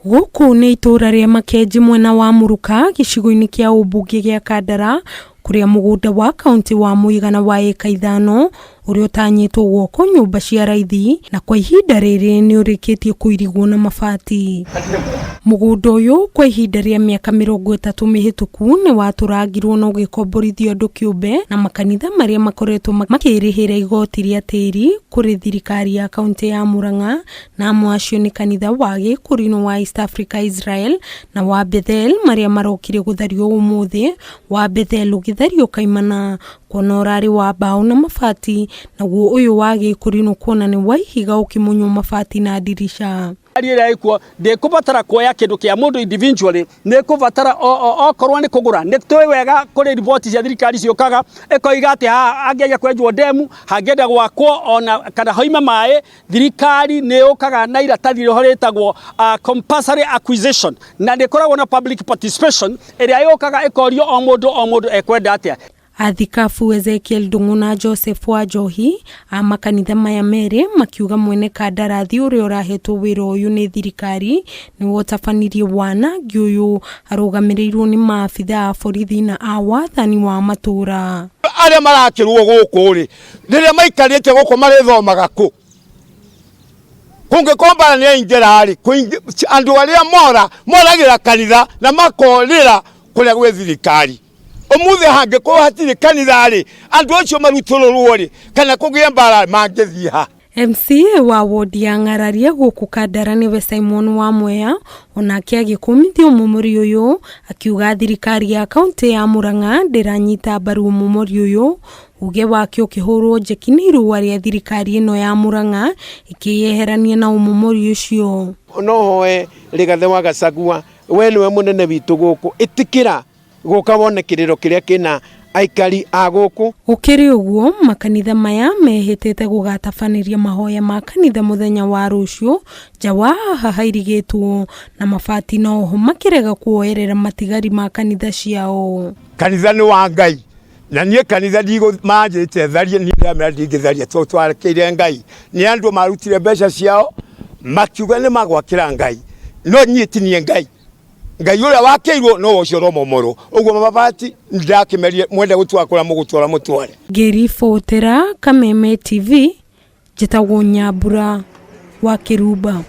Guku ni itura ria Makenji mwena wa Muruka gicigo-ini kia ubunge gia Kandara kuria mugunda wa kaunti wa muigana wa eka 5 uria utanyitwo gwoko nyumba cia raithi na kwa ihinda riri ni urikitie kuirigwo na mabati. Mugunda uyu kwa ihinda ria miaka 30 mihituku ni waturangirwo na ugikomborithio andu kiumbe na makanitha maria makoretwo makirihira igoti ria tiri kuri thirikari ya kaunti ya Murang'a, na amwe acio ni kanitha wa Gikurino wa East Africa Israel na wa Bethel maria marokire guthario umuthi. Wa Bethel ugithario kaimana kuona urari wa mbao na mabati, naguo uyu wa Gikurino kuona ni waihiga ukimunywo mabati na dirisha. Ariera ikuo ndikubatara kuoya kindu kia mundu individually, nikubatara okorwa ni kugura ni twi wega kuri report cia thirikari ciokaga ikoiga ati angeja kwenjwo demu hangenda gwakwo ona kana hoima mai, thirikari ni ukaga na iratathi rihoretagwo compulsory acquisition na ndikoragwo na public participation iria yokaga ikorio o mundu ekwenda atia. Athikafu Ezekiel Ndungu na Joseph Wanjohi a makanitha maya meri makiuga mwene kandarathi uria urahetwo wira uyu ni thirikari ni wotabanirie wanangi uyu arugamirirwo ni maabitha a borithi na a wathani wa matura. Aria marakirwo guku ri riria maikarite guku marithomaga ku kungikomba ni ingera ri andu aria moragira kanitha na makorira kuria gwe thirikari. Omuthe hange ko hatire kanitha ri andu acio marutururwo ri kana kugie mbara mangethie ha. MCA wa wodi ya Ng'araria guku Kandara niwe Simon wa Mwea onake agikumithia umumuri uyu akiuga thirikari ya kaunti ya Murang'a ndiranyita mbaru umumuri uyu, uge wake ukihurwo njekini irua ria thirikari ino ya Murang'a ikiyeherania na umumuri ucio. No hoe Rigathi wa Gachagua we niwe munene witu guku itikira guka wone kiriro kiria kina aikari aguku. Ukiri uguo makanitha maya mehitete gugatabaniria mahoya ma kanitha muthenya wa rucio jawa hahairigitwo na mabati no ho makirega kuoerera matigari ma kanitha ciao. Kanitha ni wa Ngai na nie kanitha ndigo manjite tharia ni ndamira ndigitharia twatwarekeire Ngai ni andu marutire mbeca ciao makiuga ni magwakira Ngai no nyitinie Ngai. Ngai uria wakeirwo no ucio momoro uguo mabati ndakimerie mwende gutwakura mugutwara mutware. Ngiribotera Kameme TV njitagwo Nyambura wa Kiruba.